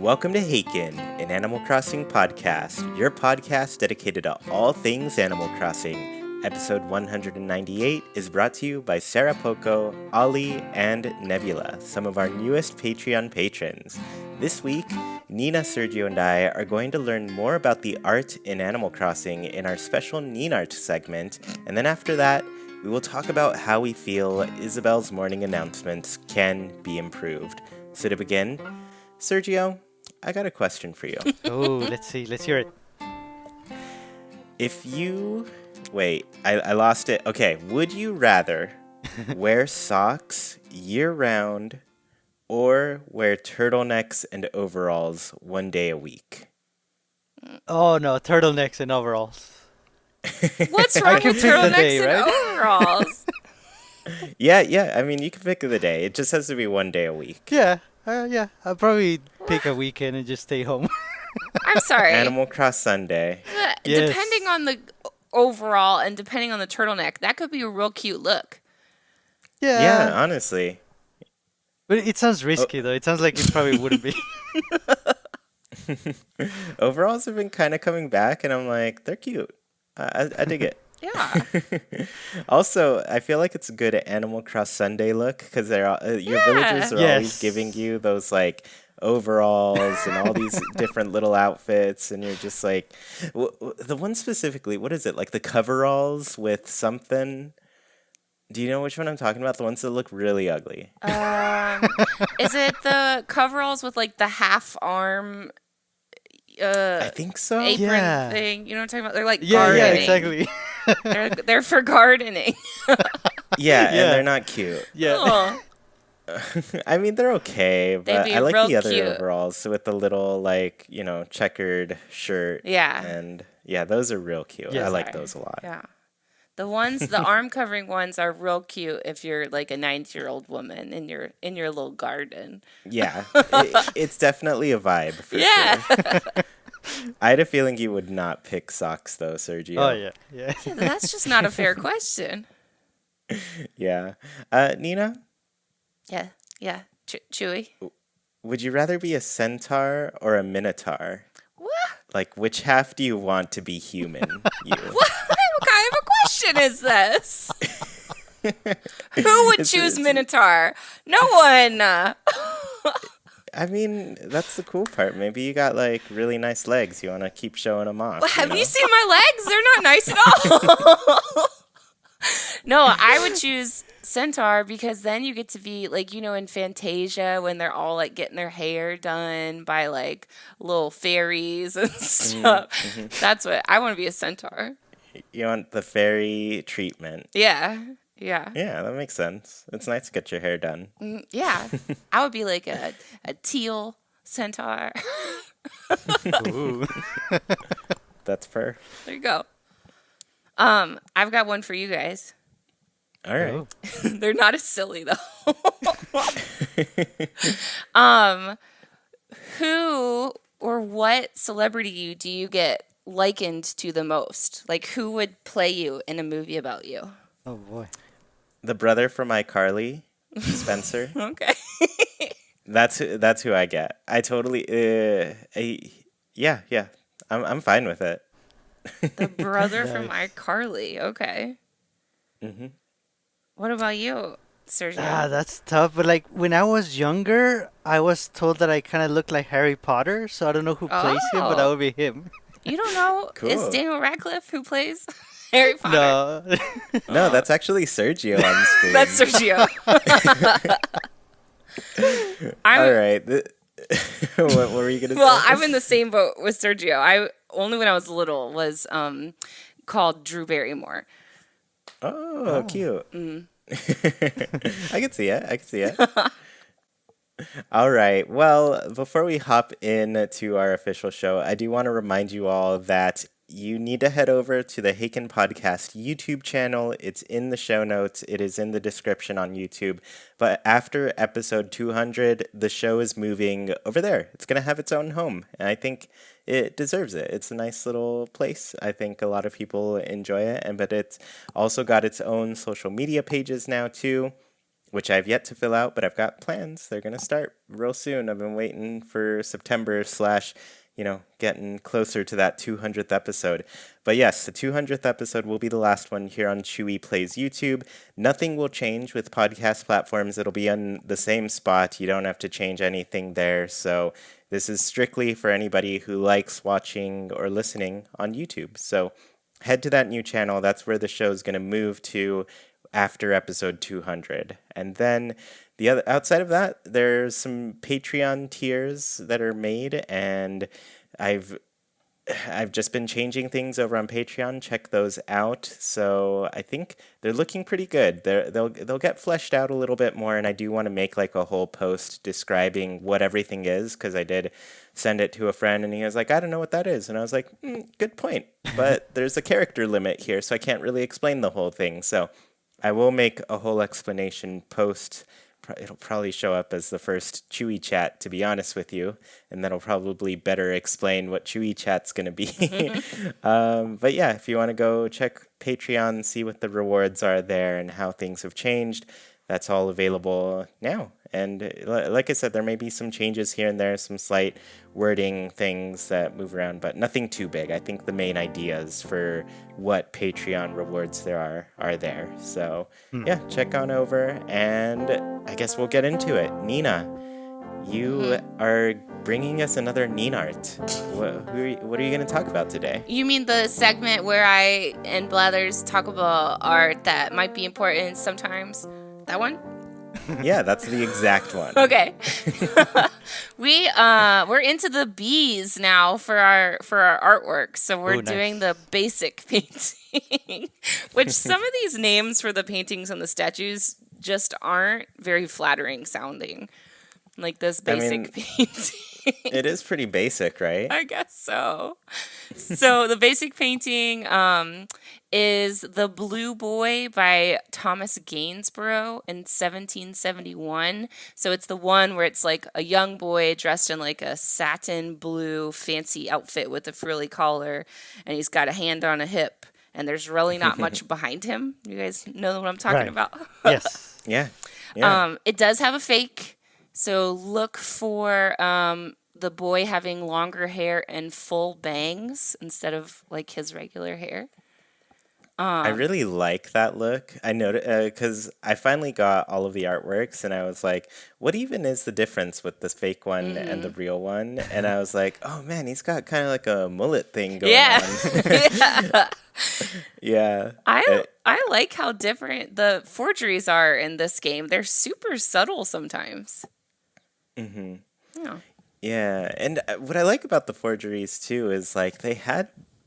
Welcome to Haken, an Animal Crossing podcast, your podcast dedicated to all things Animal Crossing. Episode 198 is brought to you by Sarah Poco, Ali, and Nebula, some of our newest Patreon patrons. This week, Nina, Sergio, and I are going to learn more about the art in Animal Crossing in our special Ninart segment, and then after that, we will talk about how we feel Isabelle's morning announcements can be improved. So to begin, Sergio, I got a question for you. Oh, let's see. Let's hear it. If you... Wait, I lost it. Okay, would you rather wear socks year-round or wear turtlenecks and overalls one day a week? Oh, no. Turtlenecks and overalls. What's wrong with turtlenecks and overalls? Yeah. I mean, you can pick the day. It just has to be one day a week. Yeah. I'll probably pick a weekend and just stay home. I'm sorry. Animal Cross Sunday. Yes. Depending on the overall and depending on the turtleneck, that could be a real cute look. Yeah, honestly. But it sounds risky, though. It sounds like it probably wouldn't be. Overalls have been kind of coming back, and I'm like, they're cute. I dig it. Yeah. Also, I feel like it's a good Animal Cross Sunday look because they're your villagers are always giving you those like overalls and all these different little outfits, and you're just like, the one specifically, what is it, like the coveralls with something? Do you know which one I'm talking about? The ones that look really ugly. Is it the coveralls with like the half arm? I think so. Apron thing. You know what I'm talking about? They're like gardening. Yeah, exactly. they're for gardening. Yeah, and they're not cute. Yeah. I mean, they're okay, but I like the other cute overalls with the little, like, checkered shirt. Yeah. And yeah, those are real cute. Yes. I like those a lot. Yeah. The arm covering ones are real cute if you're like a 90-year-old woman in your little garden. Yeah. It's definitely a vibe for sure. Yeah. I had a feeling you would not pick socks though, Sergio. Oh, yeah. Yeah, that's just not a fair question. Yeah. Nina, Yeah. Chuy. would you rather be a centaur or a minotaur? What? Like, which half do you want to be human? You. What kind of a question is this? Who would choose Minotaur? No one. I mean, that's the cool part. Maybe you got like really nice legs. You want to keep showing them off. Well, have you seen my legs? They're not nice at all. No, I would choose Centaur because then you get to be like, in Fantasia when they're all like getting their hair done by like little fairies and stuff. Mm-hmm. That's what I want to be, a Centaur. You want the fairy treatment. Yeah. Yeah, that makes sense. It's nice to get your hair done. Yeah. I would be like a teal Centaur. Ooh. That's fair. There you go. I've got one for you guys. All right. Oh. They're not as silly though. Who or what celebrity do you get likened to the most? Like, who would play you in a movie about you? Oh, boy. The brother from iCarly, Spencer. Okay. That's who I get. I totally. Yeah. I'm fine with it. The brother from iCarly. Okay. Mm-hmm. What about you, Sergio? That's tough. But like when I was younger, I was told that I kind of looked like Harry Potter. So I don't know who plays him, but that would be him. You don't know? Cool. Is Daniel Radcliffe who plays Harry Potter? No. No, that's actually Sergio on screen. That's Sergio. All right. What were you gonna say? Well, I'm in the same boat with Sergio. I only when I was little was called Drew Barrymore. Oh, cute. I can see it. All right. Well, before we hop into our official show, I do want to remind you all that you need to head over to the Haken Podcast YouTube channel. It's in the show notes. It is in the description on YouTube. But after episode 200, the show is moving over there. It's going to have its own home. And I think it deserves it. It's a nice little place. I think a lot of people enjoy it. But it's also got its own social media pages now, too. which I've yet to fill out, but I've got plans. They're going to start real soon. I've been waiting for September slash, getting closer to that 200th episode. But yes, the 200th episode will be the last one here on Chuy Plays YouTube. Nothing will change with podcast platforms. It'll be on the same spot. You don't have to change anything there. So this is strictly for anybody who likes watching or listening on YouTube. So head to that new channel. That's where the show is going to move to after episode 200. And then outside of that, there's some Patreon tiers that are made, and I've just been changing things over on Patreon. Check those out. So I think they're looking pretty good. They'll get fleshed out a little bit more, and I do want to make like a whole post describing what everything is, because I did send it to a friend, and he was like, I don't know what that is. And I was like, good point. But there's a character limit here, so I can't really explain the whole thing. So I will make a whole explanation post. It'll probably show up as the first Chuy chat, to be honest with you, and that'll probably better explain what Chuy chat's going to be. But yeah, if you want to go check Patreon, see what the rewards are there and how things have changed, that's all available now. And like I said, there may be some changes here and there, some slight wording things that move around, but nothing too big. I think the main ideas for what Patreon rewards there are there. So yeah, check on over, and I guess we'll get into it. Nina, you are bringing us another Ninart. What are you going to talk about today? You mean the segment where I and Blathers talk about art that might be important sometimes? That one? Yeah, that's the exact one. Okay. We're into the bees now for our artwork. So we're doing the basic painting, which some of these names for the paintings and the statues just aren't very flattering sounding. Like this basic painting. It is pretty basic, right? I guess so. So the basic painting is The Blue Boy by Thomas Gainsborough in 1771. So it's the one where it's like a young boy dressed in like a satin blue fancy outfit with a frilly collar, and he's got a hand on a hip, and there's really not much behind him. You guys know what I'm talking about? Yes. Yeah. It does have a fake. So look for the boy having longer hair and full bangs instead of like his regular hair. I really like that look. I noticed because I finally got all of the artworks, and I was like, what even is the difference with this fake one and the real one? And I was like, oh man, he's got kind of like a mullet thing going on. Yeah. I like how different the forgeries are in this game. They're super subtle sometimes. Mm-hmm. Yeah. Yeah, and what I like about the forgeries too is like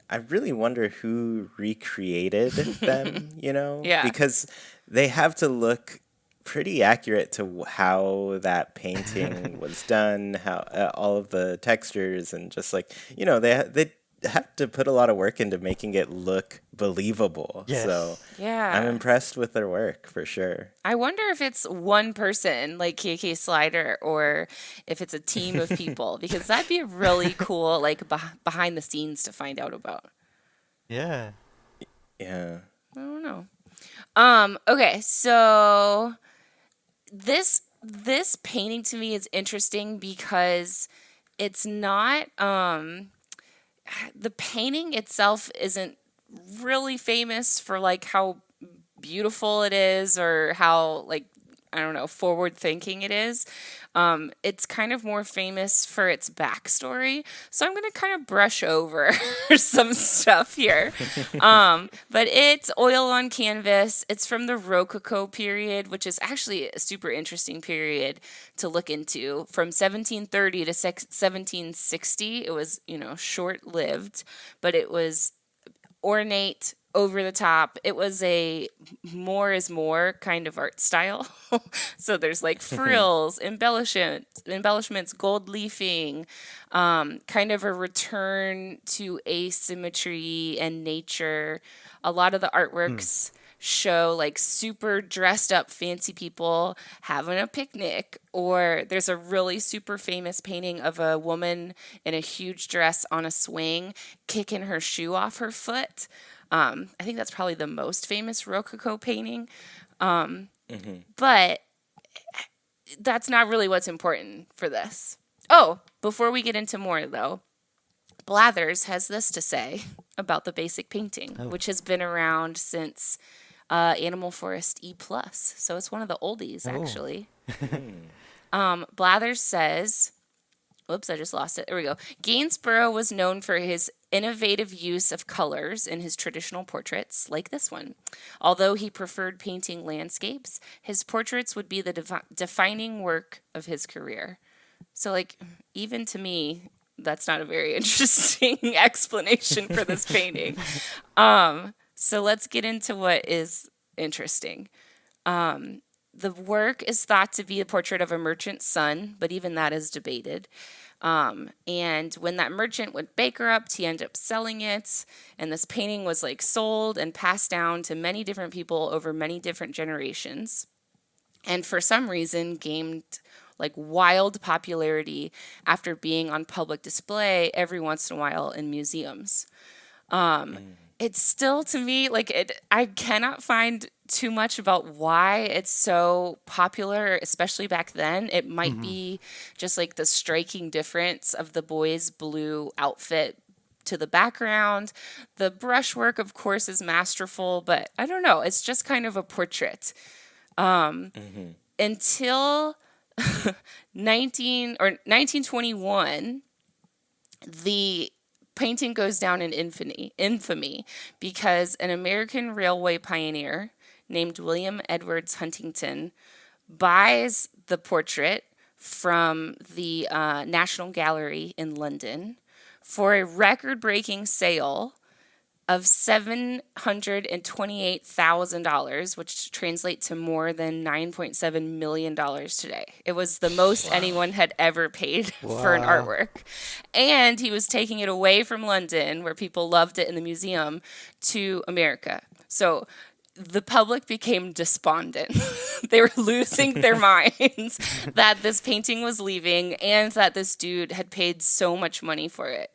I really wonder who recreated them, Yeah. because they have to look pretty accurate to how that painting was done, how all of the textures, and just like, they have to put a lot of work into making it look believable. Yes. So Yeah. I'm impressed with their work for sure. I wonder if it's one person like KK Slider or if it's a team of people, because that'd be really cool, like behind the scenes to find out about. Yeah. Yeah. I don't know. Okay, so this painting to me is interesting because it's not the painting itself isn't really famous for like how beautiful it is or how like, I don't know, forward thinking it is. It's kind of more famous for its backstory. So I'm going to kind of brush over some stuff here. But it's oil on canvas. It's from the Rococo period, which is actually a super interesting period to look into. From 1730 to 1760, it was, short-lived, but it was ornate, over the top. It was a more is more kind of art style. So there's like frills, embellishments, gold leafing, kind of a return to asymmetry and nature. A lot of the artworks show like super dressed up fancy people having a picnic, or there's a really super famous painting of a woman in a huge dress on a swing kicking her shoe off her foot. I think that's probably the most famous Rococo painting. But that's not really what's important for this. Oh, before we get into more, though, Blathers has this to say about the basic painting, which has been around since Animal Forest E+. So it's one of the oldies, actually. Blathers says, whoops, I just lost it. There we go. Gainsborough was known for his innovative use of colors in his traditional portraits, like this one. Although he preferred painting landscapes, his portraits would be the defining work of his career. So, like, even to me, that's not a very interesting explanation for this painting. So let's get into what is interesting. The work is thought to be a portrait of a merchant's son, but even that is debated. And when that merchant went bankrupt, he ended up selling it. And this painting was like sold and passed down to many different people over many different generations. And for some reason, gained like wild popularity after being on public display every once in a while in museums. It's still, to me, I cannot find too much about why it's so popular, especially back then. It might be just like the striking difference of the boy's blue outfit to the background. The brushwork, of course, is masterful, but I don't know. It's just kind of a portrait. Until 1921, the painting goes down in infamy because an American railway pioneer named William Edwards Huntington buys the portrait from the National Gallery in London for a record-breaking sale of $728,000, which translates to more than $9.7 million today. It was the most anyone had ever paid for an artwork. And he was taking it away from London, where people loved it in the museum, to America. So the public became despondent. They were losing their minds that this painting was leaving and that this dude had paid so much money for it.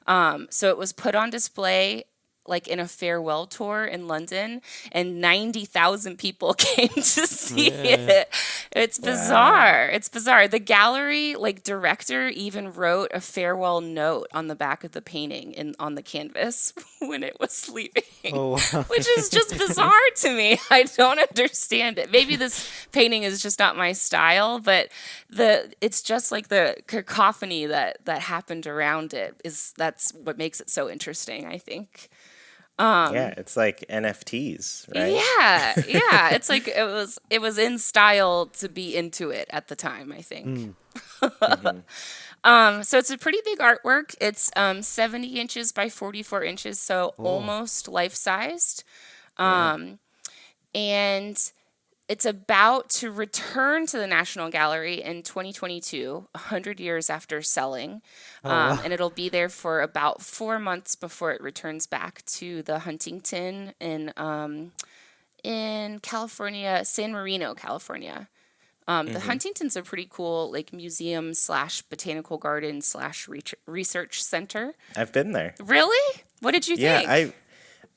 So it was put on display like in a farewell tour in London, and 90,000 people came to see it. It's bizarre. It's bizarre. The gallery director even wrote a farewell note on the back of the painting on the canvas when it was leaving, which is just bizarre to me. I don't understand it. Maybe this painting is just not my style, but it's just like the cacophony that happened around it that's what makes it so interesting, I think. Yeah, it's like NFTs, right? Yeah. It's like it was in style to be into it at the time, I think. So it's a pretty big artwork. It's 70 inches by 44 inches, so almost life-sized. And it's about to return to the National Gallery in 2022, 100 years after selling. And it'll be there for about 4 months before it returns back to the Huntington in California, San Marino, California. The Huntington's a pretty cool museum / botanical garden / research center. I've been there. Really? What did you think? Yeah,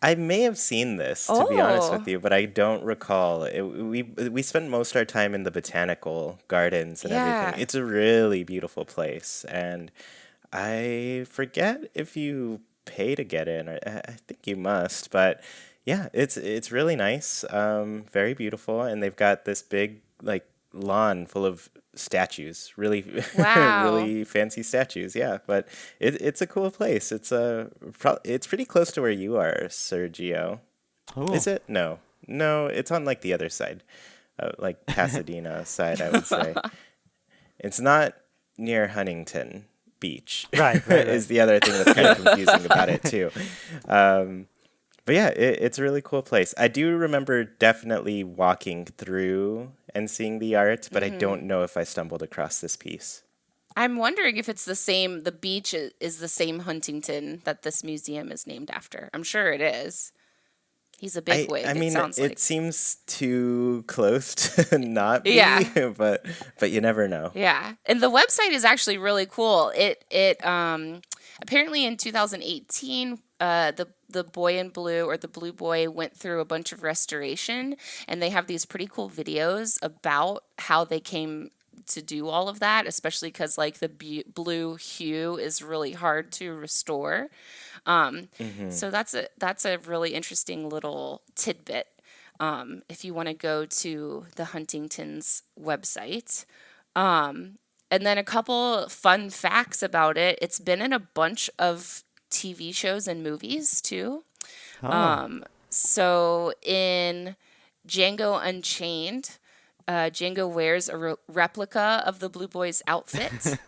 I may have seen this, to be honest with you, but I don't recall. We spent most of our time in the botanical gardens and everything. It's a really beautiful place, and I forget if you pay to get in. I think you must, but yeah, it's really nice, very beautiful, and they've got this big lawn full of statues, really really fancy statues. Yeah, but it's a cool place. It's pretty close to where you are, Sergio. Is it? No, it's on the other side, Pasadena side, I would say. It's not near Huntington Beach, right. Is the other thing that's kind of confusing about it too. But yeah, it's a really cool place. I do remember definitely walking through and seeing the art, but I don't know if I stumbled across this piece. I'm wondering if it's the beach is the same Huntington that this museum is named after. I'm sure it is. He's a bigwig. I mean, it seems too close to not be, but you never know. Yeah, and the website is actually really cool. It apparently in 2018, the boy in blue, or the blue boy, went through a bunch of restoration, and they have these pretty cool videos about how they came to do all of that, especially because like the blue hue is really hard to restore. So that's a really interesting little tidbit. If you want to go to the Huntington's website. And then a couple fun facts about it. It's been in a bunch of TV shows and movies too. So in Django Unchained, Django wears a replica of the Blue Boy's outfit.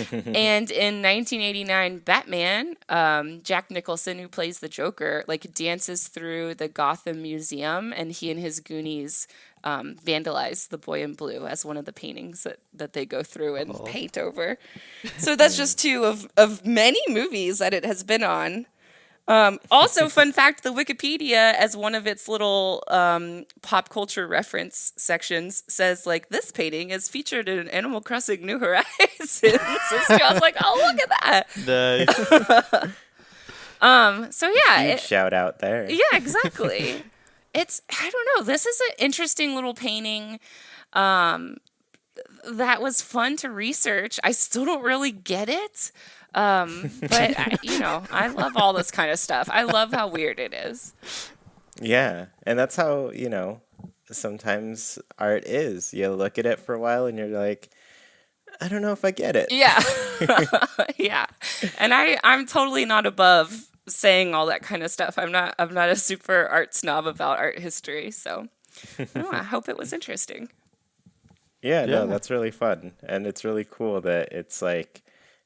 And in 1989 Batman, Jack Nicholson, who plays the Joker, like dances through the Gotham Museum, and he and his Goonies vandalize the Boy in Blue as one of the paintings that they go through and paint over. So that's just two of many movies that it has been on. Also, fun fact, the Wikipedia, as one of its little pop culture reference sections, says, like, this painting is featured in Animal Crossing New Horizons. So I was like, oh, look at that. Nice. So, yeah. Huge shout out there. Yeah, exactly. I don't know, this is an interesting little painting that was fun to research. I still don't really get it. But I love all this kind of stuff. I love how weird it is. Yeah, and that's how, sometimes art is. You look at it for a while and you're like, I don't know if I get it. Yeah. Yeah. And I'm totally not above saying all that kind of stuff. I'm not a super art snob about art history, so I hope it was interesting. Yeah, no, that's really fun. And it's really cool that it's like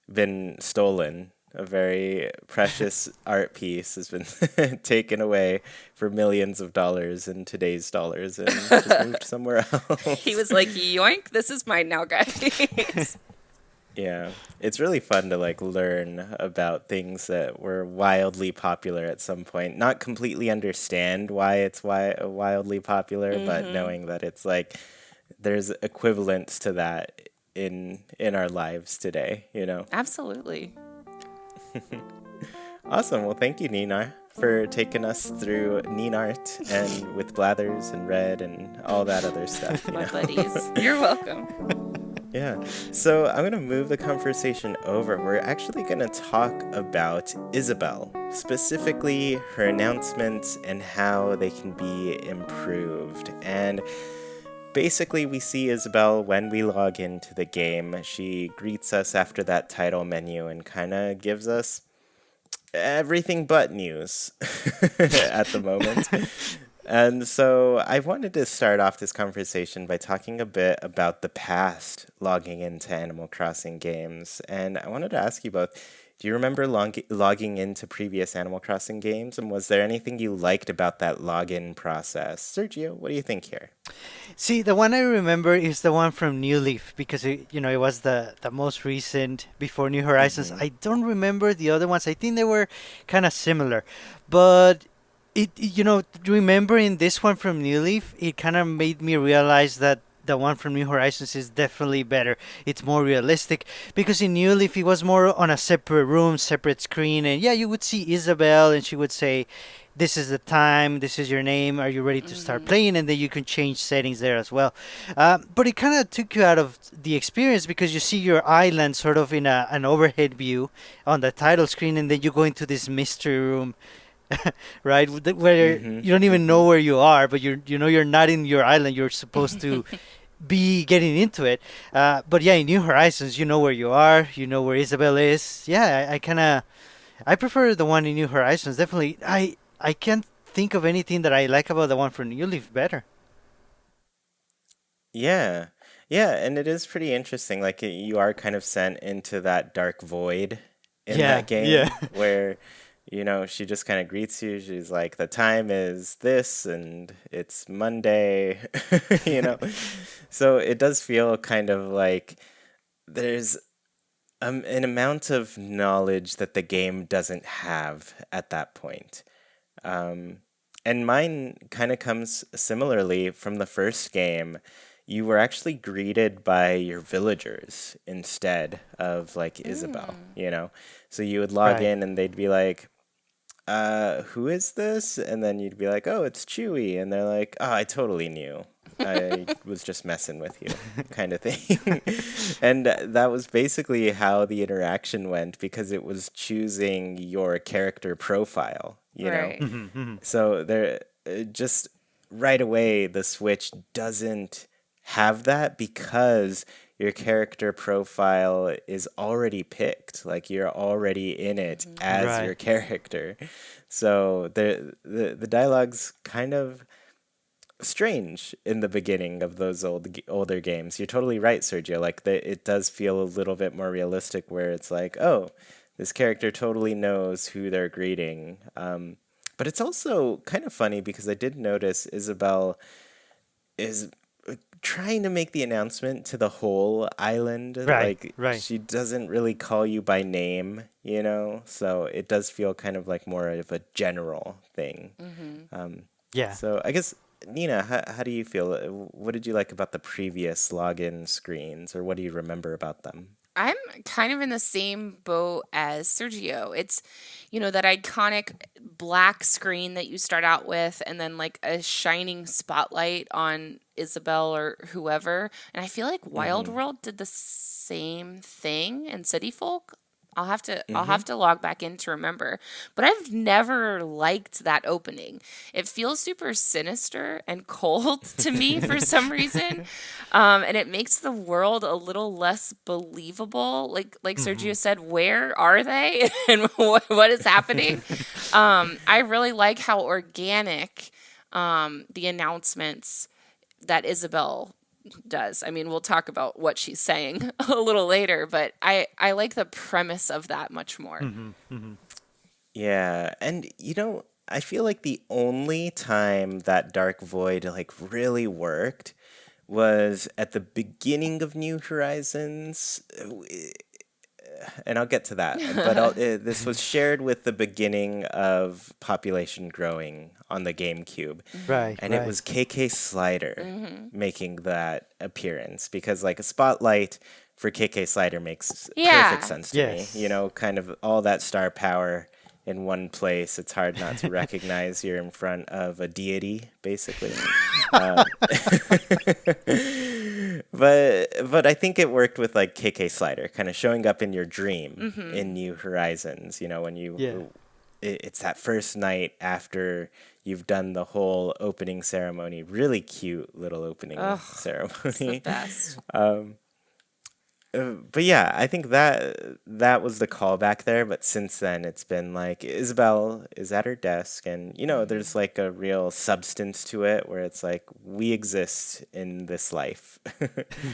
been stolen. A very precious art piece has been taken away for millions of dollars in today's dollars and just moved somewhere else. He was like, yoink, this is mine now, guys. Yeah, it's really fun to like learn about things that were wildly popular at some point. Not completely understand why it's wildly popular, but knowing that it's like there's equivalents to that in our lives today, Absolutely. Awesome. Well, thank you, Nina, for taking us through Ninart and with Blathers and Red and all that other stuff. My buddies. You're welcome. Yeah. So I'm going to move the conversation over. We're actually going to talk about Isabelle, specifically her announcements and how they can be improved. And basically, we see Isabelle when we log into the game. She greets us after that title menu and kind of gives us everything but news at the moment. And so I wanted to start off this conversation by talking a bit about the past logging into Animal Crossing games. And I wanted to ask you both, do you remember logging into previous Animal Crossing games? And was there anything you liked about that login process? Sergio, what do you think here? See, the one I remember is the one from New Leaf because it was the most recent before New Horizons. I don't remember the other ones. I think they were kind of similar, but remembering this one from New Leaf, it kind of made me realize that the one from New Horizons is definitely better. It's more realistic because in New Leaf it was more on a separate room, separate screen, and yeah, you would see Isabelle and she would say, this is the time, this is your name, are you ready to start playing? And then you can change settings there as well. But it kind of took you out of the experience because you see your island sort of in an overhead view on the title screen, and then you go into this mystery room. Right, where you don't even know where you are, but you're not in your island. You're supposed to be getting into it. But yeah, in New Horizons, you know where you are. You know where Isabelle is. Yeah, I prefer the one in New Horizons. Definitely, I can't think of anything that I like about the one from New Leaf better. Yeah, and it is pretty interesting. Like you are kind of sent into that dark void in that game where. She just kind of greets you. She's like, the time is this and it's Monday, So it does feel kind of like there's an amount of knowledge that the game doesn't have at that point. And mine kind of comes similarly from the first game. You were actually greeted by your villagers instead of like Isabelle, So you would log in and they'd be like, who is this? And then you'd be like, oh, it's Chuy. And they're like, oh, I totally knew. I was just messing with you, kind of thing. And that was basically how the interaction went because it was choosing your character profile, you know? Right. So there, just right away, the Switch doesn't have that because your character profile is already picked. Like you're already in it as Right. your character. So the dialogue's kind of strange in the beginning of those older games. You're totally right, Sergio. Like it does feel a little bit more realistic, where it's like, oh, this character totally knows who they're greeting. But it's also kind of funny because I did notice Isabelle is trying to make the announcement to the whole island. Right. Like Right. she doesn't really call you by name, you know. So it does feel kind of like more of a general thing. Yeah. So I guess, Nina, how do you feel? What did you like about the previous login screens, or what do you remember about them? I'm kind of in the same boat as Sergio. It's, that iconic black screen that you start out with, and then like a shining spotlight on Isabelle or whoever. And I feel like Wild Mm-hmm. World did the same thing in City Folk. I'll Mm-hmm. have to log back in to remember. But I've never liked that opening. It feels super sinister and cold to me for some reason. And it makes the world a little less believable. Like Sergio said, where are they and what is happening? I really like how organic the announcements that Isabelle does. I mean, we'll talk about what she's saying a little later, but I like the premise of that much more. Yeah, and I feel like the only time that Dark Void like really worked was at the beginning of New Horizons, and I'll get to that. But this was shared with the beginning of population growing on the GameCube, Right. and it Right. was KK Slider making that appearance because like a spotlight for KK Slider makes perfect Yeah. sense to me. Yes. Kind of all that star power in one place. It's hard not to recognize you're in front of a deity, basically. Uh, but I think it worked with like KK Slider, kind of showing up in your dream in New Horizons. When Yeah. it's that first night after you've done the whole opening ceremony. Really cute little opening Ugh, it's the ceremony. best. But yeah, I think that was the callback there. But since then, it's been like Isabelle is at her desk, and there's like a real substance to it, where it's like we exist in this life.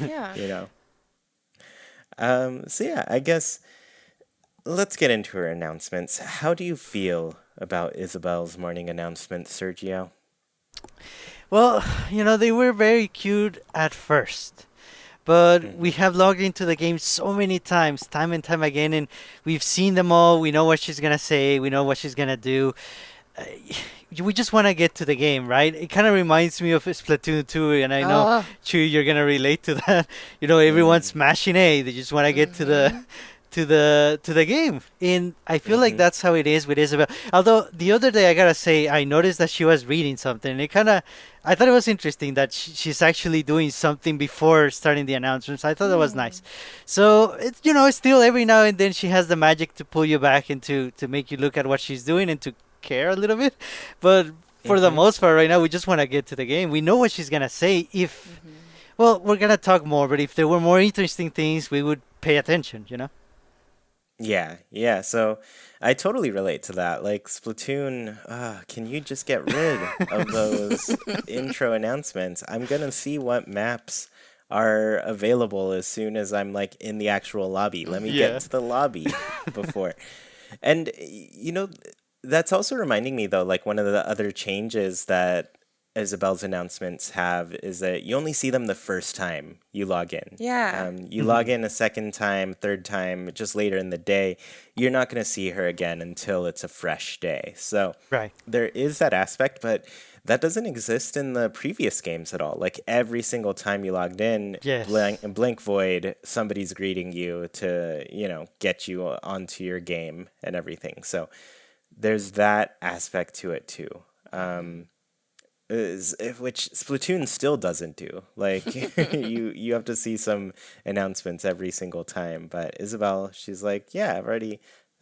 Yeah. you know. So yeah, I guess let's get into her announcements. How do you feel about Isabelle's morning announcements, Sergio? Well, they were very cute at first. But we Mm-hmm. have logged into the game so many times, time and time again, and we've seen them all. We know what she's gonna say. We know what she's gonna do. Uh, we just want to get to the game, right? It kind of reminds me of Splatoon 2, and I know, Oh. Chuy, you're gonna relate to that. Everyone's smashing A. They just want to get to the to the game, and I feel like Mm-hmm. that's how it is with Isabel. Although the other day, I gotta say, I noticed that she was reading something, and I thought it was interesting that she's actually doing something before starting the announcements. I thought that was nice. So it's still every now and then she has the magic to pull you back into to make you look at what she's doing and to care a little bit. But for the Mm-hmm. most part, right now, we just want to get to the game. We know what she's gonna say. Well, we're gonna talk more, but if there were more interesting things, we would pay attention. Yeah, yeah. So I totally relate to that. Like Splatoon, can you just get rid of those intro announcements? I'm gonna see what maps are available as soon as I'm like in the actual lobby. Let me get Yeah. to the lobby before. And that's also reminding me though, like one of the other changes that Isabel's announcements have is that you only see them the first time you log in. Yeah. You log in a second time, third time, just later in the day, you're not going to see her again until it's a fresh day. So Right. there is that aspect, but that doesn't exist in the previous games at all. Like every single time you logged in, Yes. blank void, somebody's greeting you to, get you onto your game and everything. So there's that aspect to it too. which Splatoon still doesn't do. Like you have to see some announcements every single time. But Isabelle, she's like, yeah,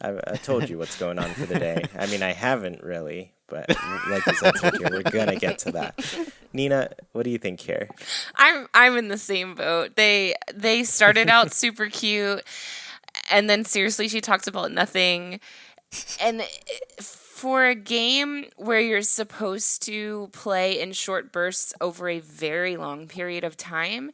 I told you what's going on for the day. I mean, I haven't really, but like you said, Sergio, we're gonna get to that. Nina, what do you think here? I'm in the same boat. They started out super cute, and then seriously, she talks about nothing. And for a game where you're supposed to play in short bursts over a very long period of time,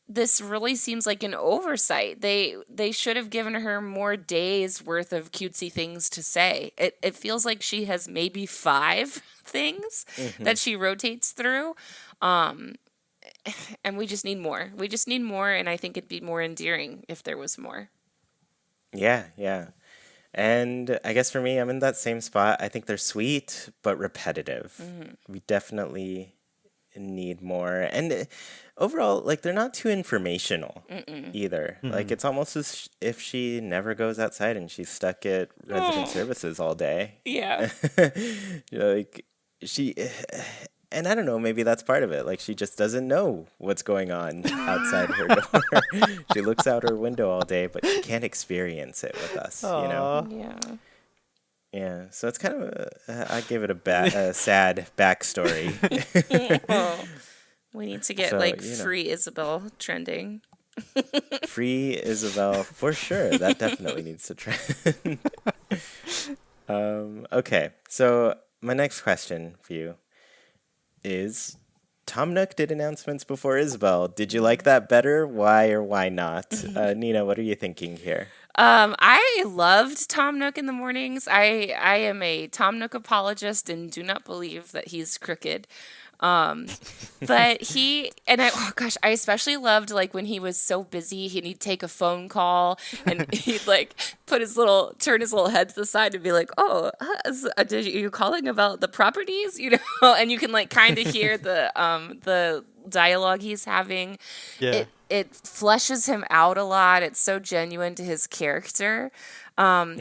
this really seems like an oversight. They should have given her more days worth of cutesy things to say. It feels like she has maybe 5 things that she rotates through. Um, and we just need more. We just need more, and I think it'd be more endearing if there was more. Yeah, yeah. And I guess for me, I'm in that same spot. I think they're sweet, but repetitive. We definitely need more. And overall, like, they're not too informational either. Like, it's almost as if she never goes outside and she's stuck at resident services all day. Yeah. Like, she. And I don't know, maybe that's part of it. Like, she just doesn't know what's going on outside her door. She looks out her window all day, but she can't experience it with us, you know? Yeah. Yeah, so it's kind of I gave it a sad backstory. Oh, we need to get So, like you know. free Isabelle trending. Free Isabelle, for sure. That definitely needs to trend. Okay, so my next question for you is, Tom Nook did announcements before Isabelle. Did you like that better? Why or why not? Nina, what are you thinking here? I loved Tom Nook in the mornings. I am a Tom Nook apologist and do not believe that he's crooked. But oh gosh, I especially loved like when he was so busy, he'd take a phone call and he'd like turn his little head to the side and be like, "Oh, are you calling about the properties?" You know, and you can like kind of hear the dialogue he's having. Yeah. It fleshes him out a lot. It's so genuine to his character. But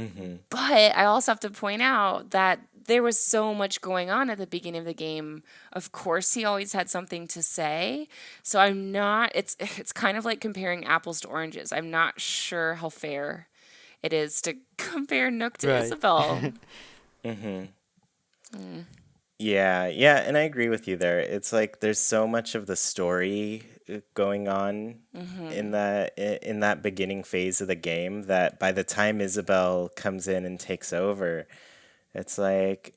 I also have to point out that there was so much going on at the beginning of the game. Of course, he always had something to say. So I'm not. It's kind of like comparing apples to oranges. I'm not sure how fair it is to compare Nook to Right. Isabelle. Yeah, yeah, and I agree with you there. It's like there's so much of the story going on in that beginning phase of the game that by the time Isabelle comes in and takes over, it's like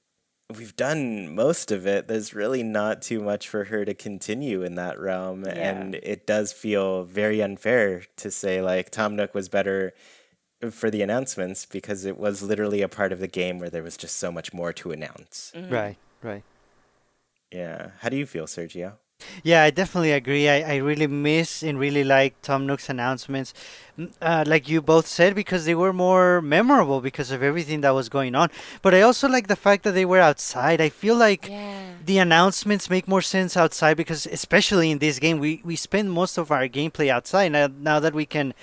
we've done most of it. There's really not too much for her to continue in that realm, and it does feel very unfair to say like Tom Nook was better for the announcements because it was literally a part of the game where there was just so much more to announce. Right. Right. Yeah. How do you feel, Sergio? Yeah, I definitely agree. I really miss and really like Tom Nook's announcements, like you both said, because they were more memorable because of everything that was going on. But I also like the fact that they were outside. I feel like the announcements make more sense outside because, especially in this game, we spend most of our gameplay outside. Now that we can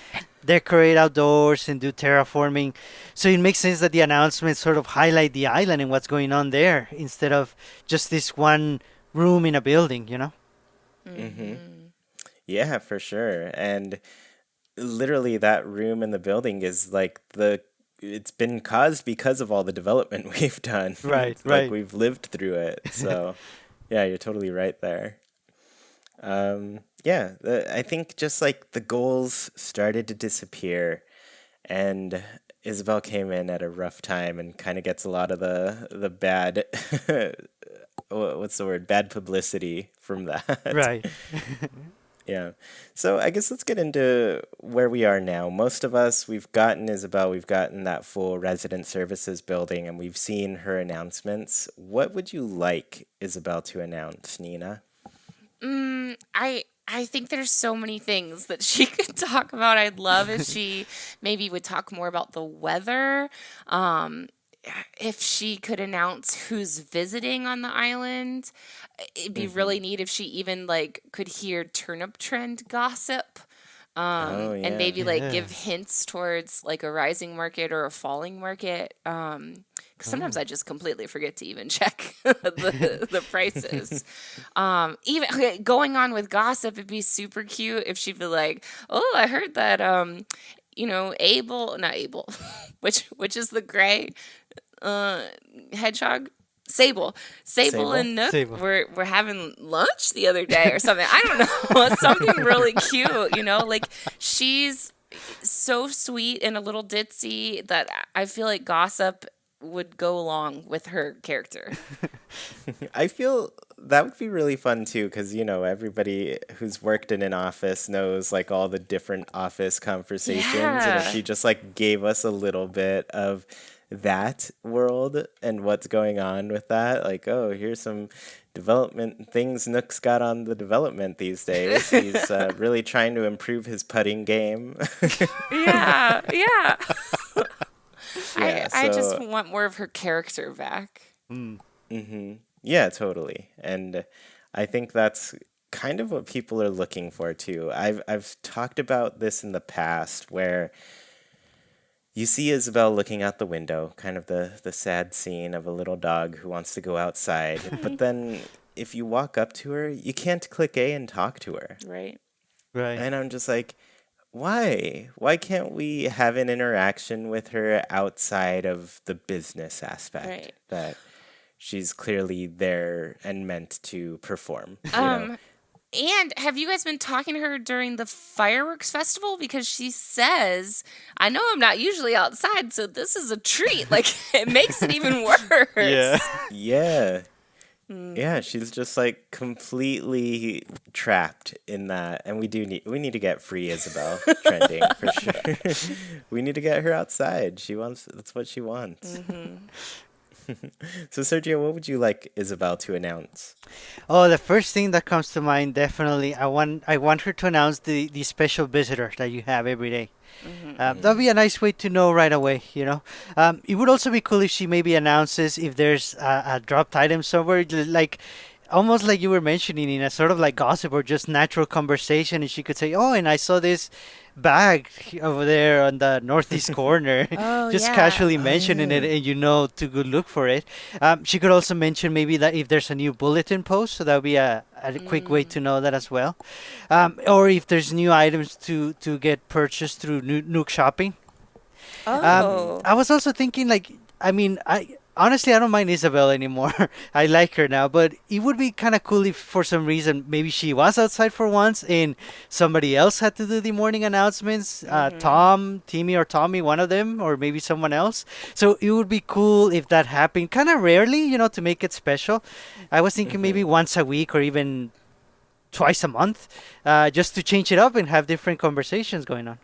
decorate outdoors and do terraforming, so it makes sense that the announcements sort of highlight the island and what's going on there instead of just this one room in a building, you know? Yeah, for sure. And literally that room in the building is like it's been caused because of all the development we've done. Right, Like right. we've lived through it. So yeah, you're totally right there. Yeah, I think just like the goals started to disappear and Isabelle came in at a rough time and kind of gets a lot of the bad what's the word? Bad publicity from that. Right. Yeah. So I guess let's get into where we are now. Most of us, we've gotten Isabelle, we've gotten that full resident services building, and we've seen her announcements. What would you like Isabelle to announce, Nina? I think there's so many things that she could talk about. I'd love if she maybe would talk more about the weather. If she could announce who's visiting on the island. It'd be really neat if she even like could hear turnip trend gossip. Oh and yeah. maybe like give Yeah. hints towards like a rising market or a falling market. 'Cause sometimes Oh. I just completely forget to even check the prices. Even okay, going on with gossip, it'd be super cute if she'd be like, "Oh, I heard that Abel, not Abel, which is the gray uh hedgehog, Sable. Sable Sable. and Nook Sable. were having lunch the other day or something. I don't know. Something really cute, like she's so sweet and a little ditzy that I feel like gossip would go along with her character. I feel that would be really fun too, because everybody who's worked in an office knows like all the different office conversations, and if Yeah. she just like gave us a little bit of that world and what's going on with that, like, oh, here's some development things Nook's got on the development these days. He's really trying to improve his putting game. Yeah. Yeah. I Yeah, I just so want more of her character back. Mm. yeah, totally. And I think that's kind of what people are looking for too. I've talked about this in the past where you see Isabel looking out the window, kind of the sad scene of a little dog who wants to go outside. But then if you walk up to her, you can't click A and talk to her. Right. Right. And I'm just like, why? Why can't we have an interaction with her outside of the business aspect Right. that she's clearly there and meant to perform, Um, And have you guys been talking to her during the fireworks festival? Because she says, I know I'm not usually outside, so this is a treat. Like, it makes it even Yeah. worse. Yeah. Yeah, she's just like completely trapped in that. And we need to get free Isabel trending for sure. We need to get her outside. That's what she wants. So Sergio, what would you like Isabel to announce? Oh, the first thing that comes to mind, definitely, I want her to announce the special visitor that you have every day. That'd be a nice way to know right away. It would also be cool if she maybe announces if there's a dropped item somewhere, like almost like you were mentioning in a sort of like gossip or just natural conversation, and she could say, "Oh, and I saw this bag over there on the northeast corner," Oh, just yeah. casually Oh mentioning it, yeah. and to go look for it. She could also mention maybe that if there's a new bulletin post, so that would be a quick way to know that as well. Or if there's new items to get purchased through Nook Shopping. Oh. I was also thinking, like, I mean, I honestly I don't mind Isabel anymore. I like her now, but it would be kind of cool if, for some reason, maybe she was outside for once and somebody else had to do the morning announcements. Tom, Timmy, or Tommy, one of them, or maybe someone else. So it would be cool if that happened, kind of rarely, to make it special. I was thinking maybe once a week or even twice a month, just to change it up and have different conversations going on.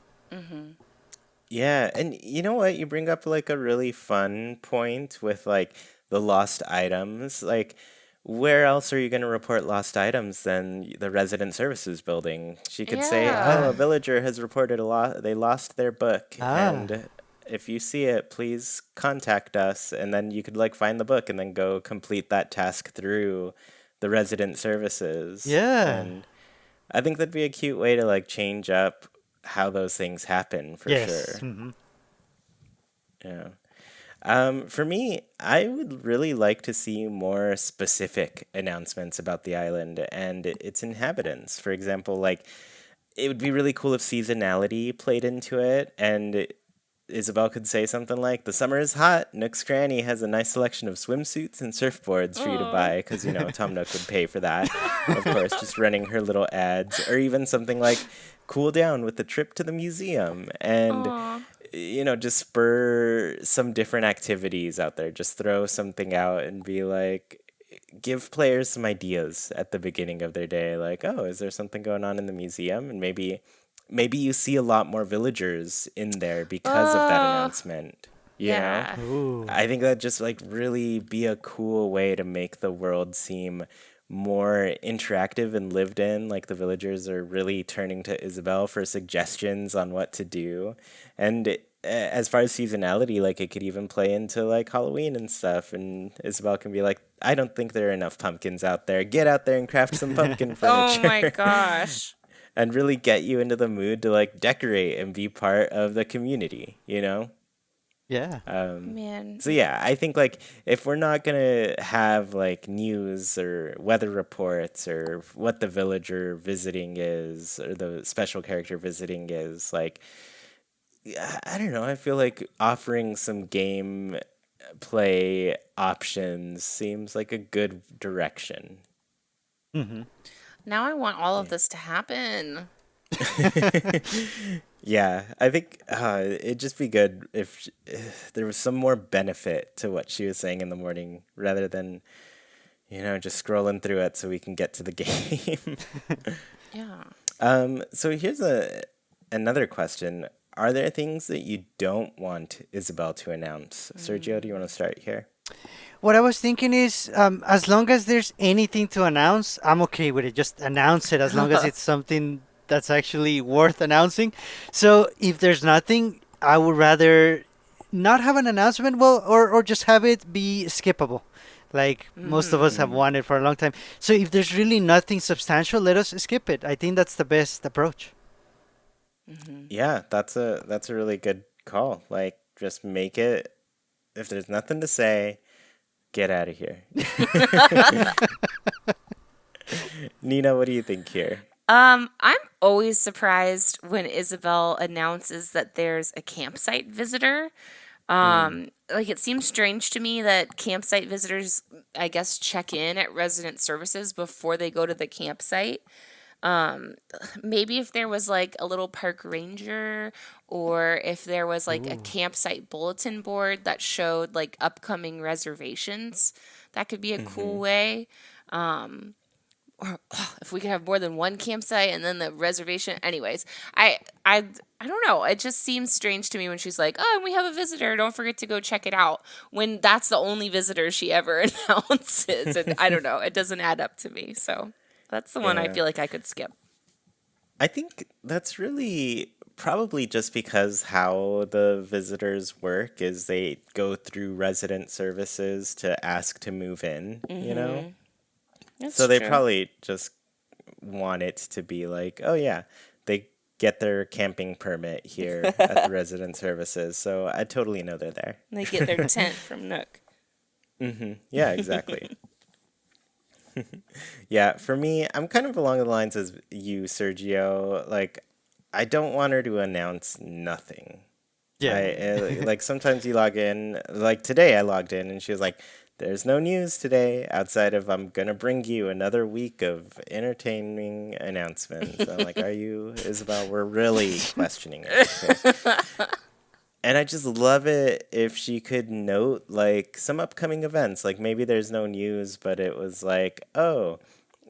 Yeah, and you know what? You bring up like a really fun point with like the lost items. Like, where else are you going to report lost items than the resident services building? She could say, "Oh, Yeah. a Ah, villager has reported a lot. They lost their book, ah, and if you see it, please contact us." And then you could like find the book and then go complete that task through the resident services. yeah. And I think that'd be a cute way to like change up how those things happen for Yes. sure. Yeah. For me, I would really like to see more specific announcements about the island and its inhabitants. For example, like it would be really cool if seasonality played into it, and Isabel could say something like, "The summer is hot. Nook's Cranny has a nice selection of swimsuits and surfboards for you to Oh. buy," because Tom Nook would pay for that, of course, just running her little ads, or even something like, "Cool down with the trip to the museum," and Aw. just spur some different activities out there. Just throw something out and be like, give players some ideas at the beginning of their day. Like, oh, is there something going on in the museum? And maybe you see a lot more villagers in there because of that Oh. announcement. Yeah. Ooh. I think that just like really be a cool way to make the world seem more interactive and lived in. Like the villagers are really turning to Isabel for suggestions on what to do. And as far as seasonality, like it could even play into like Halloween and stuff. And Isabel can be like, "I don't think there are enough pumpkins out there. Get out there and craft some pumpkin Oh my furniture." gosh. and really get you into the mood to like decorate and be part of the community, you know? Yeah. Man. So yeah, I think like if we're not gonna have like news or weather reports or what the villager visiting is or the special character visiting is, like I don't know, I feel like offering some game play options seems like a good direction. Hmm. Now I want all of Yeah. this to happen. Yeah, I think it'd just be good if there was some more benefit to what she was saying in the morning rather than, just scrolling through it so we can get to the game. Yeah. So here's another question. Are there things that you don't want Isabel to announce? Sergio, do you want to start here? What I was thinking is, as long as there's anything to announce, I'm okay with it. Just announce it as long as it's something that's actually worth announcing. So if there's nothing, I would rather not have an announcement, well, or just have it be skippable, like most of us have Mm. wanted for a long time. So if there's really nothing substantial, let us skip it. I think that's the best approach. Yeah, that's a really good call. Like just make it if there's nothing to say, get out of here. Nina, what do you think here? I'm always surprised when Isabel announces that there's a campsite visitor. Like it seems strange to me that campsite visitors, I guess, check in at resident services before they go to the campsite. Maybe if there was like a little park ranger or if there was like a Ooh. campsite bulletin board that showed like upcoming reservations, that could be a cool Mm-hmm. way. Or if we could have more than one campsite and then the reservation. Anyways, I don't know. It just seems strange to me when she's like, "Oh, and we have a visitor. Don't forget to go check it out." When that's the only visitor she ever announces, and I don't know. It doesn't add up to me. So that's the one I Yeah. feel like I could skip. I think that's really probably just because how the visitors work is they go through resident services to ask to move in, you know? Mm-hmm. So That's they true. probably just want it to be like, oh yeah, they get their camping permit here at the resident services. So I totally know they're there. They get their tent from Nook. Yeah, exactly. Yeah, for me, I'm kind of along the lines as you, Sergio. Like, I don't want her to announce nothing. Yeah. Like sometimes you log in, like today I logged in and she was like, "There's no news today outside of I'm gonna bring you another week of entertaining announcements." I'm like, "Are you, Isabel? We're really questioning it." Okay? And I just love it if she could note like some upcoming events. Like maybe there's no news, but it was like, oh,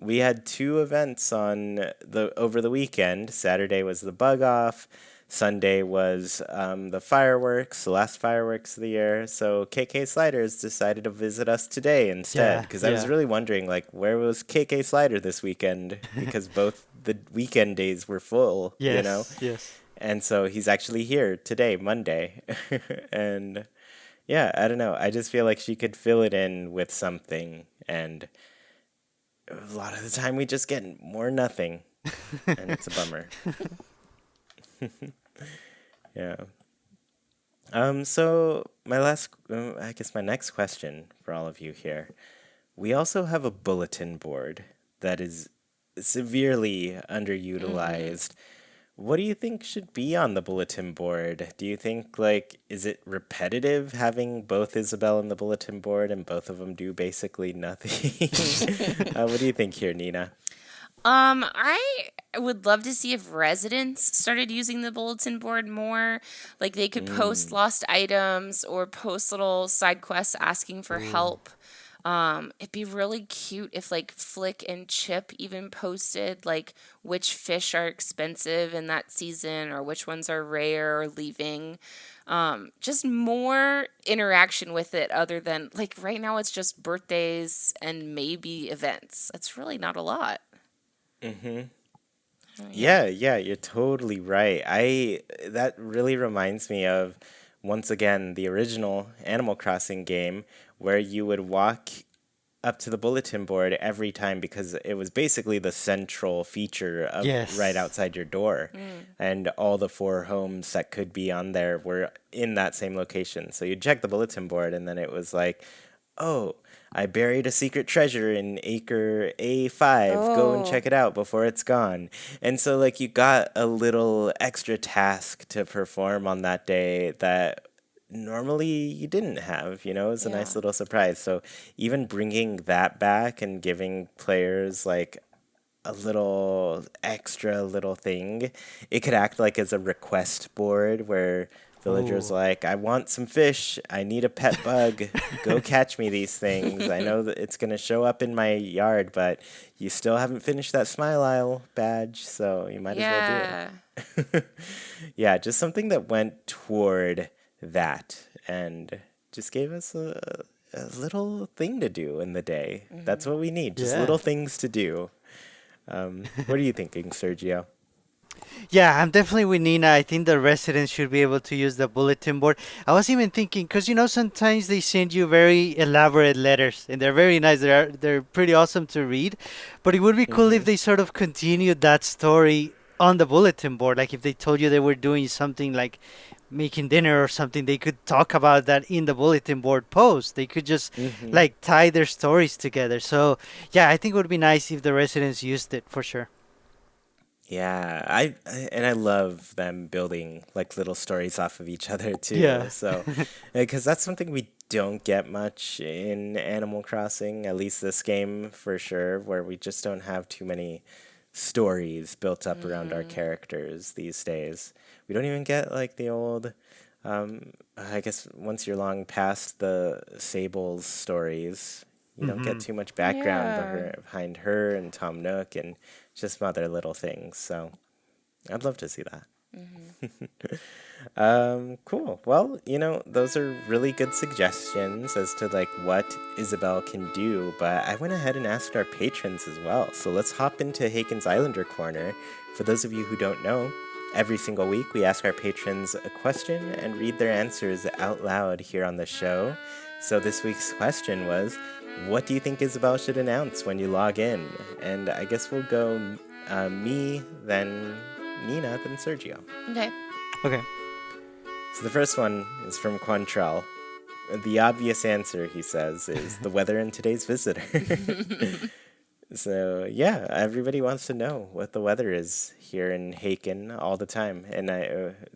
we had two events on the over the weekend. Saturday was the bug off. Sunday was the fireworks, the last fireworks of the year. So KK Sliders decided to visit us today instead. Yeah. Because I was Yeah. really wondering, like, where was KK Slider this weekend? Because both the weekend days were full, you know? Yes. Yes. And so he's actually here today, Monday. And yeah, I don't know. I just feel like she could fill it in with something. And a lot of the time we just get more nothing. And it's a bummer. Yeah. So I guess my next question for all of you here. We also have a bulletin board that is severely underutilized. What do you think should be on the bulletin board? Do you think, like, is it repetitive having both Isabel and the bulletin board and both of them do basically nothing? What do you think here, Nina? I would love to see if residents started using the bulletin board more. Like they could post Mm. lost items or post little side quests asking for Ooh. help. It'd be really cute if like Flick and Chip even posted like which fish are expensive in that season or which ones are rare or leaving. Just more interaction with it other than like right now it's just birthdays and maybe events. That's really not a lot. Mm-hmm. Yeah. Yeah, you're totally right. I That really reminds me of once again the original Animal Crossing game where you would walk up to the bulletin board every time because it was basically the central feature of right Yes. outside your door. And all the 4 homes that could be on there were in that same location. So you'd check the bulletin board and then it was like, oh, I buried a secret treasure in acre A5. Go and Oh, check it out before it's gone. And so, like, you got a little extra task to perform on that day that normally you didn't have. It was a yeah. nice little surprise. So, even bringing that back and giving players, like, a little extra little thing. It could act like as a request board where villagers Oh. like, I want some fish. I need a pet bug. Go catch me these things. I know that it's going to show up in my yard, but you still haven't finished that Smile Isle badge, so you might as well do Yeah. it. Yeah, just something that went toward that and just gave us a little thing to do in the day. That's what we need, just Yeah. little things to do. What are you thinking, Sergio? Yeah, I'm definitely with Nina. I think the residents should be able to use the bulletin board. I was even thinking, because sometimes they send you very elaborate letters, and they're very nice. They're pretty awesome to read. But it would be cool if Mm-hmm. they sort of continued that story on the bulletin board. Like if they told you they were doing something like making dinner or something, they could talk about that in the bulletin board post. They could just Mm-hmm. like tie their stories together. So yeah, I think it would be nice if the residents used it for sure. Yeah, and I love them building like little stories off of each other too. Yeah. So, because that's something we don't get much in Animal Crossing, at least this game for sure, where we just don't have too many stories built up around our characters these days. We don't even get like the old, I guess once you're long past the Sable's stories, you don't get Hmm. too much background Yeah. behind her and Tom Nook and just some other little things. So I'd love to see that. Cool. Well, those are really good suggestions as to like what Isabelle can do, but I went ahead and asked our patrons as well. So let's hop into Haken's Islander Corner. For those of you who don't know, every single week we ask our patrons a question and read their answers out loud here on the show. So this week's question was, what do you think Isabelle should announce when you log in? And I guess we'll go me, then Nina, then Sergio. Okay. Okay. So the first one is from Quantrell. The obvious answer, he says, is the weather and today's visitor. So yeah, everybody wants to know what the weather is here in Haken all the time, and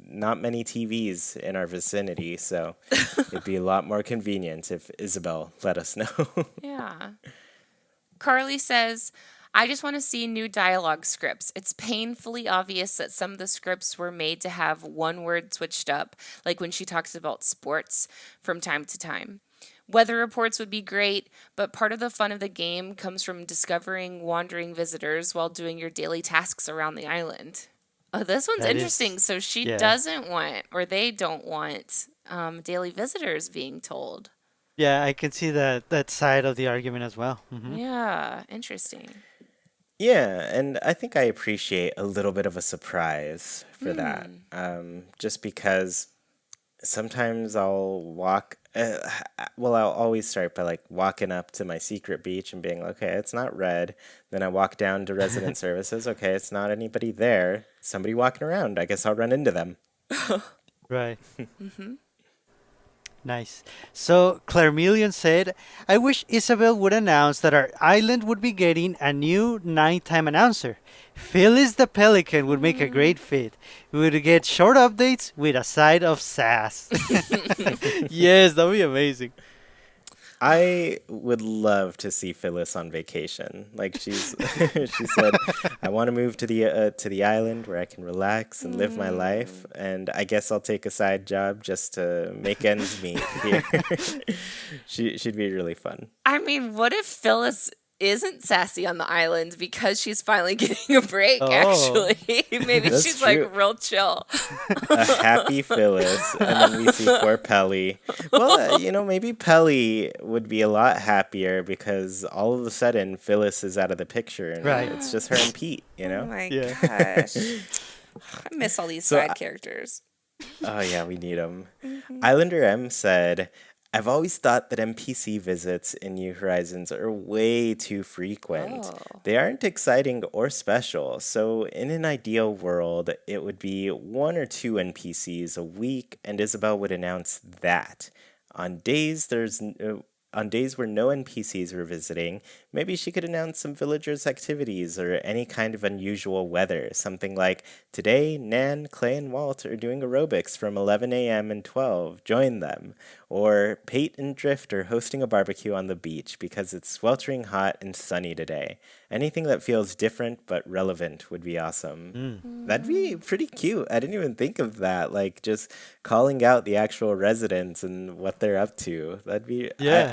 not many TVs in our vicinity, so it'd be a lot more convenient if Isabelle let us know. Yeah. Carly says, I just want to see new dialogue scripts. It's painfully obvious that some of the scripts were made to have one word switched up, like when she talks about sports from time to time. Weather reports would be great, but part of the fun of the game comes from discovering wandering visitors while doing your daily tasks around the island. Oh, this one's That interesting. is, So she yeah. doesn't want, or they don't want, daily visitors being told. Yeah, I can see that side of the argument as well. Yeah, interesting. Yeah, and I think I appreciate a little bit of a surprise for that. Just because sometimes I'll walk. Well, I'll always start by like walking up to my secret beach and being, okay, it's not red. Then I walk down to resident services. Okay, it's not anybody there. Somebody walking around. I guess I'll run into them. Right. Nice. So Clairmelion said, I wish Isabel would announce that our island would be getting a new nighttime announcer. Phyllis the Pelican would make a great fit. We would get short updates with a side of sass. Yes, that would be amazing. I would love to see Phyllis on vacation. Like she's, she said, I want to move to the island where I can relax and live my life, and I guess I'll take a side job just to make ends meet here. She'd be really fun. I mean, what if Phyllis isn't sassy on the island because she's finally getting a break, Oh, actually? Maybe That's she's true. like real chill. A happy Phyllis, and then we see poor Pelly. Well, maybe Pelly would be a lot happier because all of a sudden Phyllis is out of the picture, and right. it's just her and Pete. Oh my Yeah. gosh. I miss all these So side characters. Oh yeah, we need them. Islander M said, I've always thought that NPC visits in New Horizons are way too frequent. Oh. They aren't exciting or special, so in an ideal world, it would be one or two NPCs a week, and Isabelle would announce that. On days on days where no NPCs were visiting, maybe she could announce some villagers' activities or any kind of unusual weather. Something like, today, Nan, Clay, and Walt are doing aerobics from 11 a.m. and 12. Join them. Or Pate and Drift are hosting a barbecue on the beach because it's sweltering hot and sunny today. Anything that feels different but relevant would be awesome. That'd be pretty cute. I didn't even think of that. Like just calling out the actual residents and what they're up to. That'd be Yeah.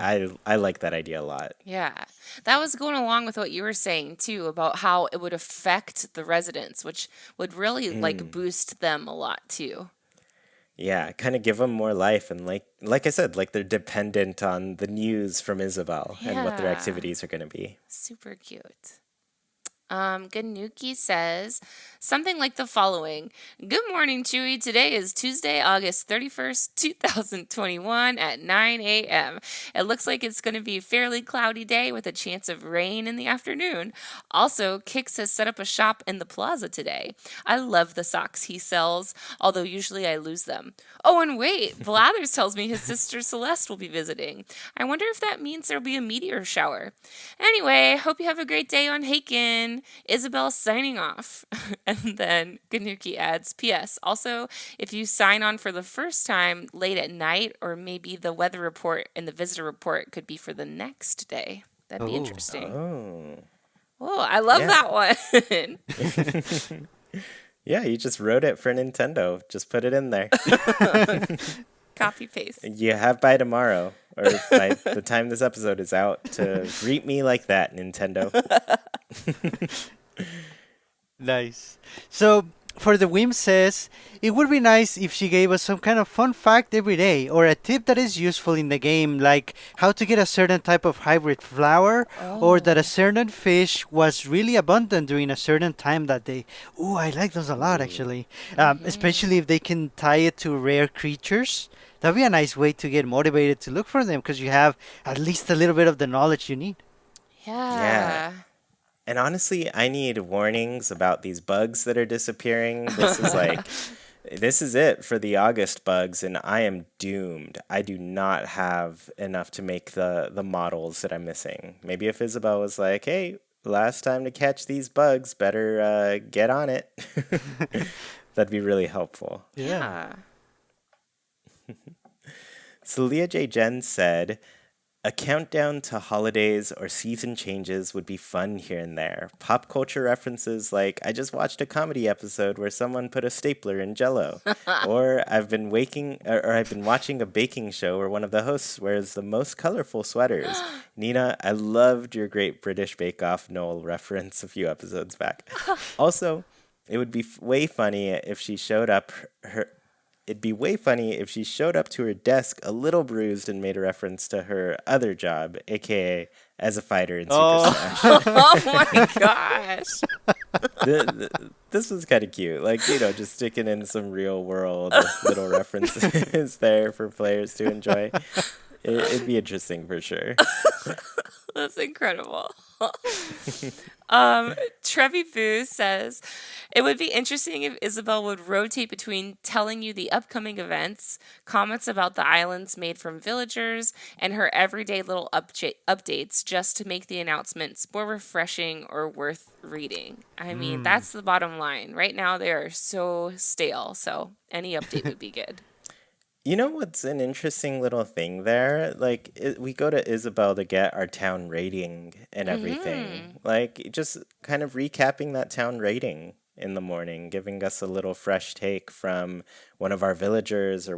I like that idea a lot. Yeah. That was going along with what you were saying too about how it would affect the residents, which would really like boost them a lot too. Yeah, kind of give them more life and like I said, like they're dependent on the news from Isabelle and what their Yeah. activities are going to be. Super cute. Ganuki says something like the following. Good morning, Chuy. Today is Tuesday, August 31st, 2021 at 9 a.m. It looks like it's going to be a fairly cloudy day with a chance of rain in the afternoon. Also, Kix has set up a shop in the plaza today. I love the socks he sells, although usually I lose them. Oh, and wait, Blathers tells me his sister Celeste will be visiting. I wonder if that means there'll be a meteor shower. Anyway, hope you have a great day on Haken. Isabelle signing off. And then Ganuki adds, P.S. Also, if you sign on for the first time late at night, or maybe the weather report and the visitor report could be for the next day. That'd be Oh. interesting. Oh. Oh, I love Yeah. that one. Yeah, you just wrote it for Nintendo. Just put it in there. Copy paste. You have by tomorrow, or by the time this episode is out, to greet me like that, Nintendo. Nice. So for the Whim says, it would be nice if she gave us some kind of fun fact every day or a tip that is useful in the game, like how to get a certain type of hybrid flower or that a certain fish was really abundant during a certain time that day. Ooh, I like those a lot actually. Especially if they can tie it to rare creatures. That'd be a nice way to get motivated to look for them because you have at least a little bit of the knowledge you need. Yeah. And honestly, I need warnings about these bugs that are disappearing. This is it for the August bugs, and I am doomed. I do not have enough to make the models that I'm missing. Maybe if Isabelle was like, hey, last time to catch these bugs, better get on it. That'd be really helpful. Yeah. Celia J. Jen said, a countdown to holidays or season changes would be fun here and there. Pop culture references like, I just watched a comedy episode where someone put a stapler in Jell-O. Or I've been watching a baking show where one of the hosts wears the most colorful sweaters. Nina, I loved your Great British Bake Off Noel reference a few episodes back. Also, it would be way funny if she showed up It'd be way funny if she showed up to her desk a little bruised and made a reference to her other job, aka as a fighter in Super Smash. Oh my gosh. This was kind of cute. Like, just sticking in some real world little references there for players to enjoy. It'd be interesting for sure. That's incredible. Trevi Boo says, it would be interesting if Isabelle would rotate between telling you the upcoming events, comments about the islands made from villagers, and her everyday little updates just to make the announcements more refreshing or worth reading. I mean, that's the bottom line. Right now, they are so stale, so any update would be good. You know what's an interesting little thing there? Like, we go to Isabelle to get our town rating and everything. Like, just kind of recapping that town rating in the morning, giving us a little fresh take from one of our villagers or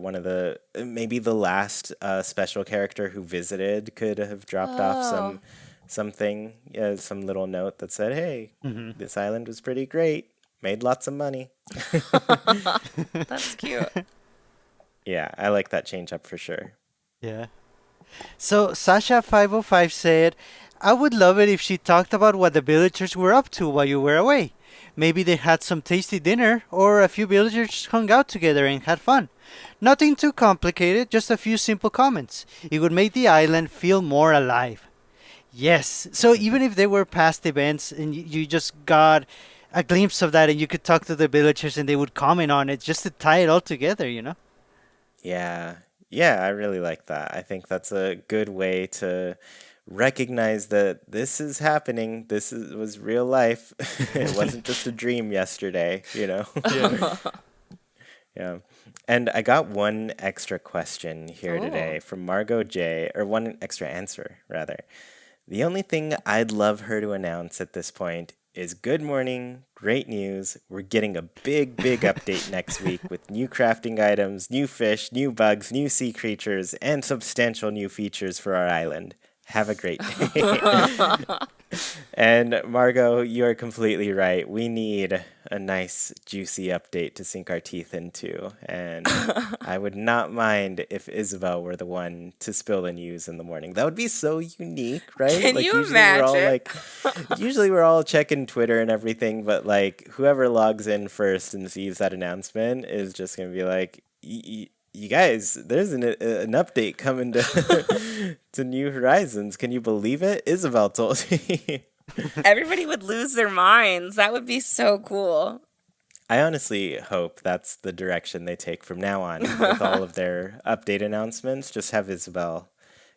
maybe the last special character who visited could have dropped off something, some little note that said, hey, this island was pretty great, made lots of money. That's cute. Yeah, I like that change up for sure. Yeah. So Sasha505 said, I would love it if she talked about what the villagers were up to while you were away. Maybe they had some tasty dinner, or a few villagers hung out together and had fun. Nothing too complicated, just a few simple comments. It would make the island feel more alive. Yes, so even if they were past events and you just got a glimpse of that and you could talk to the villagers and they would comment on it just to tie it all together, you know? Yeah. Yeah, I really like that. I think that's a good way to recognize that this is happening. Was real life. It wasn't just a dream yesterday, you know? Yeah. Yeah. And I got one extra question here today from Margot J, or one extra answer, rather. The only thing I'd love her to announce at this point is good morning, great news. We're getting a big, big update next week with new crafting items, new fish, new bugs, new sea creatures, and substantial new features for our island. Have a great day. And Margot, you are completely right. We need a nice, juicy update to sink our teeth into. And I would not mind if Isabelle were the one to spill the news in the morning. That would be so unique, right? Can like you usually we're all imagine? usually we're all checking Twitter and everything, but like whoever logs in first and sees that announcement is just gonna be like, you guys, there's an update coming to to New Horizons. Can you believe it? Isabelle told me. Everybody would lose their minds. That would be so cool. I honestly hope that's the direction they take from now on with all of their update announcements. Just have Isabelle,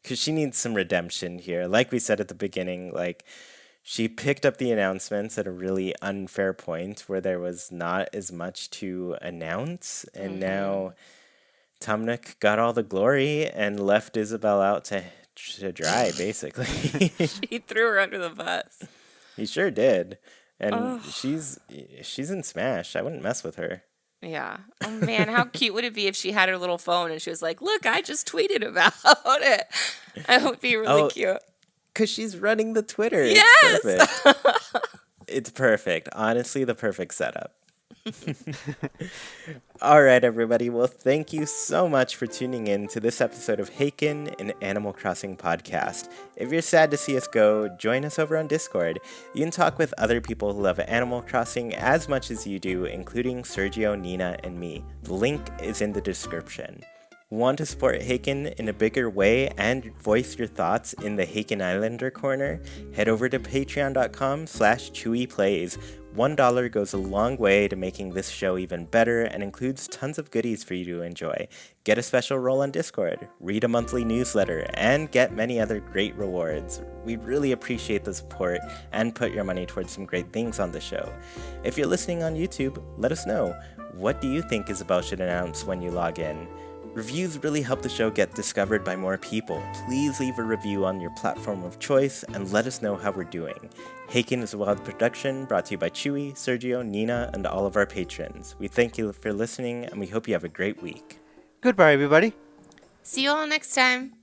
because she needs some redemption here. Like we said at the beginning, like she picked up the announcements at a really unfair point where there was not as much to announce, and now Tumnuk got all the glory and left Isabelle out to dry, basically. He threw her under the bus. He sure did. And Oh, she's in Smash. I wouldn't mess with her. yeah. Oh, man. How cute would it be if she had her little phone and she was like, look, I just tweeted about it. That would be really Oh, cute. because she's running the Twitter. Yes. It's perfect. It's perfect. Honestly, the perfect setup. All right, everybody. Well, thank you so much for tuning in to this episode of Haken, an Animal Crossing podcast. If you're sad to see us go, join us over on Discord. You can talk with other people who love Animal Crossing as much as you do, including Sergio, Nina, and me. The link is in the description. Want to support Haken in a bigger way and voice your thoughts in the Haken Islander Corner? Head over to patreon.com/ChuyPlays. $1 goes a long way to making this show even better and includes tons of goodies for you to enjoy. Get a special role on Discord, read a monthly newsletter, and get many other great rewards. We really appreciate the support and put your money towards some great things on the show. If you're listening on YouTube, let us know. What do you think Isabelle should announce when you log in? Reviews really help the show get discovered by more people. Please leave a review on your platform of choice and let us know how we're doing. Haken is a wild production brought to you by Chuy, Sergio, Nina, and all of our patrons. We thank you for listening and we hope you have a great week. Goodbye, everybody. See you all next time.